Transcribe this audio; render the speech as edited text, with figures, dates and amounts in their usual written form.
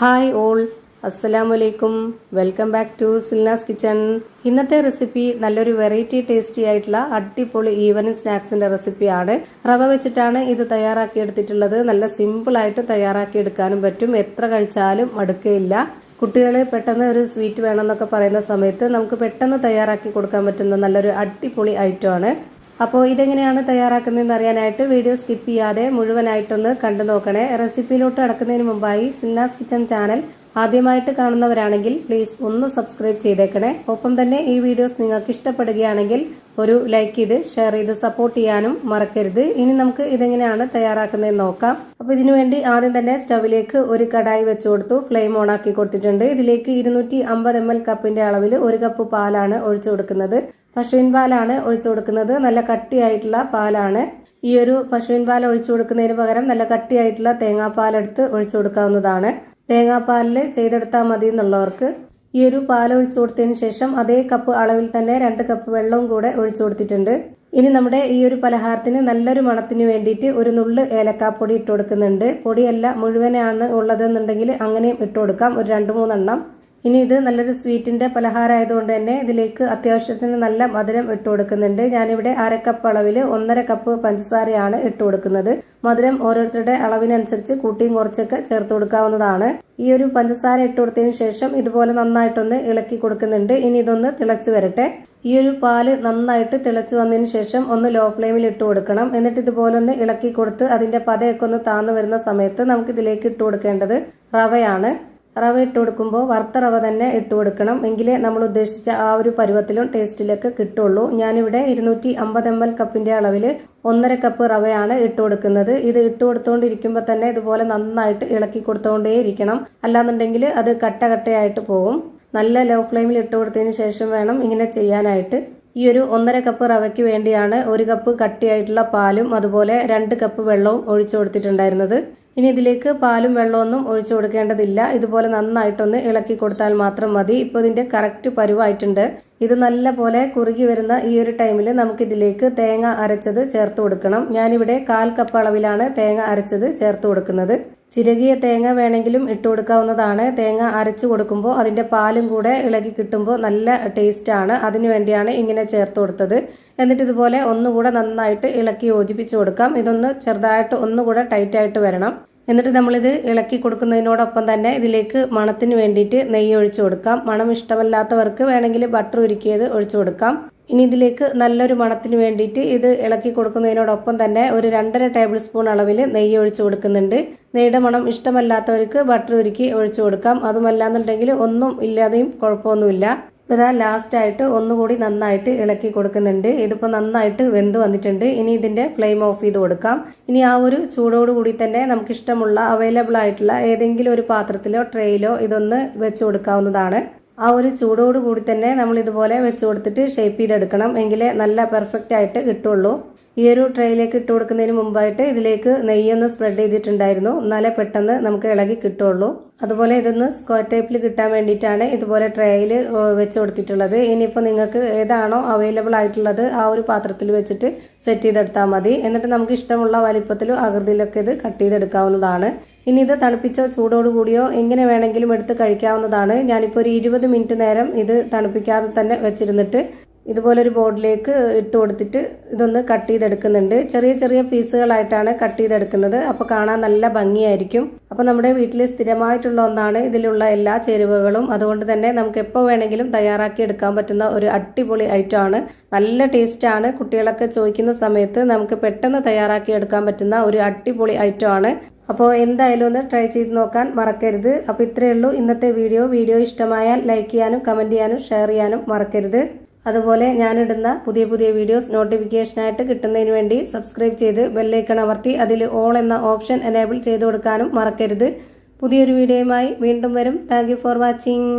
Hi all, അസ്സലാമലൈക്കും. Welcome back to Silna's kitchen. ഇന്നത്തെ recipe നല്ലൊരു വെറൈറ്റി ടേസ്റ്റി ആയിട്ടുള്ള അടിപൊളി ഈവനിങ് സ്നാക്സിന്റെ റെസിപ്പിയാണ്. റവ വെച്ചിട്ടാണ് ഇത് തയ്യാറാക്കി എടുത്തിട്ടുള്ളത്. നല്ല സിമ്പിൾ ആയിട്ട് തയ്യാറാക്കി എടുക്കാനും പറ്റും. എത്ര കഴിച്ചാലും മടുക്കയില്ല. കുട്ടികൾ പെട്ടെന്ന് ഒരു സ്വീറ്റ് വേണമെന്നൊക്കെ പറയുന്ന സമയത്ത് നമുക്ക് പെട്ടെന്ന് തയ്യാറാക്കി കൊടുക്കാൻ പറ്റുന്ന നല്ലൊരു അടിപൊളി ഐറ്റമാണ്. അപ്പോൾ ഇതെങ്ങനെയാണ് തയ്യാറാക്കുന്നതെന്ന് അറിയാനായിട്ട് വീഡിയോ സ്കിപ്പ് ചെയ്യാതെ മുഴുവനായിട്ടൊന്ന് കണ്ടു നോക്കണേ. റെസിപ്പിയിലോട്ട് കടക്കുന്നതിന് മുമ്പായി സിൽനാസ് കിച്ചൺ ചാനൽ ആദ്യമായിട്ട് കാണുന്നവരാണെങ്കിൽ പ്ലീസ് ഒന്ന് സബ്സ്ക്രൈബ് ചെയ്തേക്കണേ. ഒപ്പം തന്നെ ഈ വീഡിയോസ് നിങ്ങൾക്ക് ഇഷ്ടപ്പെടുകയാണെങ്കിൽ ഒരു ലൈക്ക് ചെയ്ത് ഷെയർ ചെയ്ത് സപ്പോർട്ട് ചെയ്യാനും മറക്കരുത്. ഇനി നമുക്ക് ഇതെങ്ങനെയാണ് തയ്യാറാക്കുന്നതെന്ന് നോക്കാം. അപ്പോൾ ഇതിനു വേണ്ടി ആദ്യം തന്നെ സ്റ്റവിലേക്ക് ഒരു കടായി വെച്ച് കൊടുത്തു. ഫ്ലെയിം ഓൺ ആക്കി കൊടുത്തിട്ടുണ്ട്. ഇതിലേക്ക് 250 ml കപ്പിന്റെ അളവിൽ 1 കപ്പ് പാലാണ് ഒഴിച്ചു കൊടുക്കുന്നത്. പശുവിൻ പാലാണ് ഒഴിച്ചു കൊടുക്കുന്നത്. നല്ല കട്ടിയായിട്ടുള്ള പാലാണ്. ഈ ഒരു പശുവിൻ പാൽ ഒഴിച്ചു കൊടുക്കുന്നതിന് പകരം നല്ല കട്ടിയായിട്ടുള്ള തേങ്ങാപ്പാലെടുത്ത് ഒഴിച്ചു കൊടുക്കാവുന്നതാണ്. തേങ്ങാപ്പാലിൽ ചെയ്തെടുത്താൽ മതി എന്നുള്ളവർക്ക് ഈ ഒരു പാൽ ഒഴിച്ചു കൊടുത്തതിന് ശേഷം അതേ കപ്പ് അളവിൽ തന്നെ 2 കപ്പ് വെള്ളവും കൂടെ ഒഴിച്ചു കൊടുത്തിട്ടുണ്ട്. ഇനി നമ്മുടെ ഈ ഒരു പലഹാരത്തിന് നല്ലൊരു മണത്തിന് വേണ്ടിയിട്ട് ഒരു നുള്ള് ഏലക്കാപ്പൊടി ഇട്ട് കൊടുക്കുന്നുണ്ട്. പൊടിയല്ല, മുഴുവനാണ് ഉള്ളതെന്നുണ്ടെങ്കിൽ അങ്ങനെയും ഇട്ട് കൊടുക്കാം, ഒരു 2-3 എണ്ണം. ഇനി ഇത് നല്ലൊരു സ്വീറ്റിന്റെ പലഹാരം ആയതുകൊണ്ട് തന്നെ ഇതിലേക്ക് അത്യാവശ്യത്തിന് നല്ല മധുരം ഇട്ട് കൊടുക്കുന്നുണ്ട്. ഞാനിവിടെ 1/2 കപ്പ് അളവിൽ 1.5 കപ്പ് പഞ്ചസാരയാണ് ഇട്ട് കൊടുക്കുന്നത്. മധുരം ഓരോരുത്തരുടെ അളവിനനുസരിച്ച് കൂട്ടിയും കുറച്ചൊക്കെ ചേർത്ത് കൊടുക്കാവുന്നതാണ്. ഈ ഒരു പഞ്ചസാര ഇട്ട് കൊടുത്തതിന് ശേഷം ഇതുപോലെ നന്നായിട്ടൊന്ന് ഇളക്കി കൊടുക്കുന്നുണ്ട്. ഇനി ഇതൊന്ന് തിളച്ചു വരട്ടെ. ഈ ഒരു പാല് നന്നായിട്ട് തിളച്ചു വന്നതിന് ശേഷം ഒന്ന് ലോ ഫ്ലെയിമിൽ ഇട്ട് കൊടുക്കണം. എന്നിട്ട് ഇതുപോലെ ഒന്ന് ഇളക്കി കൊടുത്ത് അതിന്റെ പതയൊക്കെ ഒന്ന് താന്നു വരുന്ന സമയത്ത് നമുക്ക് ഇതിലേക്ക് ഇട്ട് കൊടുക്കേണ്ടത് റവയാണ്. റവ ഇട്ട് കൊടുക്കുമ്പോൾ വറുത്ത റവ തന്നെ ഇട്ട് കൊടുക്കണം. എങ്കിലേ നമ്മൾ ഉദ്ദേശിച്ച ആ ഒരു പരുവത്തിലും ടേസ്റ്റിലൊക്കെ കിട്ടുള്ളൂ. ഞാനിവിടെ 250 ml കപ്പിന്റെ അളവിൽ 1.5 കപ്പ് റവയാണ് ഇട്ട് കൊടുക്കുന്നത്. ഇത് ഇട്ട് കൊടുത്തുകൊണ്ടിരിക്കുമ്പോൾ തന്നെ ഇതുപോലെ നന്നായിട്ട് ഇളക്കി കൊടുത്തുകൊണ്ടേയിരിക്കണം. അല്ലാന്നുണ്ടെങ്കിൽ അത് കട്ടയായിട്ട് പോകും. നല്ല ലോ ഫ്ലെയിമിൽ ഇട്ട് കൊടുത്തതിന് ശേഷം വേണം ഇങ്ങനെ ചെയ്യാനായിട്ട്. ഈ ഒരു 1.5 കപ്പ് റവയ്ക്ക് വേണ്ടിയാണ് 1 കപ്പ് കട്ടിയായിട്ടുള്ള പാലും അതുപോലെ 2 കപ്പ് വെള്ളവും ഒഴിച്ചു കൊടുത്തിട്ടുണ്ടായിരുന്നത്. ഇനി ഇതിലേക്ക് പാലും വെള്ളമൊന്നും ഒഴിച്ചു കൊടുക്കേണ്ടതില്ല. ഇതുപോലെ നന്നായിട്ടൊന്ന് ഇളക്കി കൊടുത്താൽ മാത്രം മതി. ഇപ്പോൾ ഇതിന്റെ കറക്റ്റ് പരുവായിട്ടുണ്ട്. ഇത് നല്ല പോലെ കുറുകി വരുന്ന ഈ ഒരു ടൈമിൽ നമുക്ക് ഇതിലേക്ക് തേങ്ങ അരച്ചത് ചേർത്ത് കൊടുക്കണം. ഞാനിവിടെ 1/4 കപ്പ് അളവിലാണ് തേങ്ങ അരച്ചത് ചേർത്ത് കൊടുക്കുന്നത്. ചിരകിയ തേങ്ങ വേണമെങ്കിലും ഇട്ട് കൊടുക്കാവുന്നതാണ്. തേങ്ങ അരച്ചു കൊടുക്കുമ്പോൾ അതിന്റെ പാലും കൂടെ ഇളകി കിട്ടുമ്പോൾ നല്ല ടേസ്റ്റ് ആണ്. അതിനു വേണ്ടിയാണ് ഇങ്ങനെ ചേർത്ത് കൊടുത്തത്. എന്നിട്ട് ഇതുപോലെ ഒന്നുകൂടെ നന്നായിട്ട് ഇളക്കി യോജിപ്പിച്ചു കൊടുക്കാം. ഇതൊന്ന് ചെറുതായിട്ട് ഒന്നുകൂടെ ടൈറ്റ് ആയിട്ട് വരണം. എന്നിട്ട് നമ്മളിത് ഇളക്കി കൊടുക്കുന്നതിനോടൊപ്പം തന്നെ ഇതിലേക്ക് മണത്തിന് വേണ്ടിയിട്ട് നെയ്യ് ഒഴിച്ചു കൊടുക്കാം. മണം ഇഷ്ടമല്ലാത്തവർക്ക് വേണമെങ്കിൽ ബട്ടർ ഉരുക്കിയത് ഒഴിച്ചു കൊടുക്കാം. ഇനി ഇതിലേക്ക് നല്ലൊരു മണത്തിന് വേണ്ടിയിട്ട് ഇത് ഇളക്കി കൊടുക്കുന്നതിനോടൊപ്പം തന്നെ ഒരു 2.5 ടേബിൾ സ്പൂൺ അളവിൽ നെയ്യ് ഒഴിച്ചു കൊടുക്കുന്നുണ്ട്. നെയ്യുടെ മണം ഇഷ്ടമല്ലാത്തവർക്ക് ബട്ടർ ഉരുക്കി ഒഴിച്ചു കൊടുക്കാം. അതുമല്ലാന്നുണ്ടെങ്കിൽ ഒന്നും ഇല്ലാതെയും കുഴപ്പമൊന്നുമില്ല. ഇതാ ലാസ്റ്റ് ആയിട്ട് ഒന്നുകൂടി നന്നായിട്ട് ഇളക്കി കൊടുക്കുന്നുണ്ട്. ഇതിപ്പോൾ നന്നായിട്ട് വെന്ത് വന്നിട്ടുണ്ട്. ഇനി ഇതിന്റെ ഫ്ലെയിം ഓഫ് ചെയ്ത് കൊടുക്കാം. ഇനി ആ ഒരു ചൂടോടുകൂടി തന്നെ നമുക്ക് ഇഷ്ടമുള്ള അവൈലബിൾ ആയിട്ടുള്ള ഏതെങ്കിലും ഒരു പാത്രത്തിലോ ട്രേയിലോ ഇതൊന്ന് വെച്ച് കൊടുക്കാവുന്നതാണ്. ആ ഒരു ചൂടോടുകൂടി തന്നെ നമ്മൾ ഇതുപോലെ വെച്ച് കൊടുത്തിട്ട് ഷേപ്പ് ചെയ്തെടുക്കണം. എങ്കിലേ നല്ല പെർഫെക്റ്റ് ആയിട്ട് കിട്ടുള്ളൂ. ഈ ഒരു ട്രേയിലേക്ക് ഇട്ട് കൊടുക്കുന്നതിന് മുമ്പായിട്ട് ഇതിലേക്ക് നെയ്യൊന്ന് സ്പ്രെഡ് ചെയ്തിട്ടുണ്ടായിരുന്നു. എന്നാലേ പെട്ടെന്ന് നമുക്ക് ഇളകി കിട്ടുള്ളൂ. അതുപോലെ ഇതൊന്ന് സ്ക്വയർ ടൈപ്പിൽ കിട്ടാൻ വേണ്ടിയിട്ടാണ് ഇതുപോലെ ട്രേയിൽ വെച്ച് കൊടുത്തിട്ടുള്ളത്. ഇനിയിപ്പോൾ നിങ്ങൾക്ക് ഏതാണോ അവൈലബിൾ ആയിട്ടുള്ളത് ആ ഒരു പാത്രത്തിൽ വെച്ചിട്ട് സെറ്റ് ചെയ്തെടുത്താൽ മതി. എന്നിട്ട് നമുക്ക് ഇഷ്ടമുള്ള വലിപ്പത്തിലും ആകൃതിയിലൊക്കെ ഇത് കട്ട് ചെയ്തെടുക്കാവുന്നതാണ്. ഇനി ഇത് തണുപ്പിച്ചോ ചൂടോടുകൂടിയോ എങ്ങനെ വേണമെങ്കിലും എടുത്ത് കഴിക്കാവുന്നതാണ്. ഞാനിപ്പോൾ ഒരു 20 മിനിറ്റ് നേരം ഇത് തണുപ്പിക്കാതെ തന്നെ വെച്ചിരുന്നിട്ട് ഇതുപോലെ ഒരു ബോർഡിലേക്ക് ഇട്ട് കൊടുത്തിട്ട് ഇതൊന്ന് കട്ട് ചെയ്തെടുക്കുന്നുണ്ട്. ചെറിയ ചെറിയ പീസുകളായിട്ടാണ് കട്ട് ചെയ്തെടുക്കുന്നത്. അപ്പോൾ കാണാൻ നല്ല ഭംഗിയായിരിക്കും. അപ്പോൾ നമ്മുടെ വീട്ടിൽ സ്ഥിരമായിട്ടുള്ള ഒന്നാണ് ഇതിലുള്ള എല്ലാ ചേരുവകളും. അതുകൊണ്ട് തന്നെ നമുക്ക് എപ്പോൾ വേണമെങ്കിലും തയ്യാറാക്കി എടുക്കാൻ പറ്റുന്ന ഒരു അടിപൊളി ഐറ്റമാണ്. നല്ല ടേസ്റ്റാണ്. കുട്ടികളൊക്കെ ചോദിക്കുന്ന സമയത്ത് നമുക്ക് പെട്ടെന്ന് തയ്യാറാക്കി എടുക്കാൻ പറ്റുന്ന ഒരു അടിപൊളി ഐറ്റമാണ്. അപ്പോൾ എന്തായാലും ഒന്ന് ട്രൈ ചെയ്ത് നോക്കാൻ മറക്കരുത്. അപ്പോൾ ഇത്രയേ ഉള്ളൂ ഇന്നത്തെ വീഡിയോ ഇഷ്ടമായാൽ ലൈക്ക് ചെയ്യാനും കമൻറ്റ് ചെയ്യാനും ഷെയർ ചെയ്യാനും മറക്കരുത്. അതുപോലെ ഞാനിടുന്ന പുതിയ വീഡിയോസ് നോട്ടിഫിക്കേഷനായിട്ട് കിട്ടുന്നതിന് വേണ്ടി സബ്സ്ക്രൈബ് ചെയ്ത് ബെല്ലൈക്കൺ അമർത്തി അതിൽ ഓൾ എന്ന ഓപ്ഷൻ എനേബിൾ ചെയ്ത് കൊടുക്കാനും മറക്കരുത്. പുതിയൊരു വീഡിയോയുമായി വീണ്ടും വരും. Thank you for watching.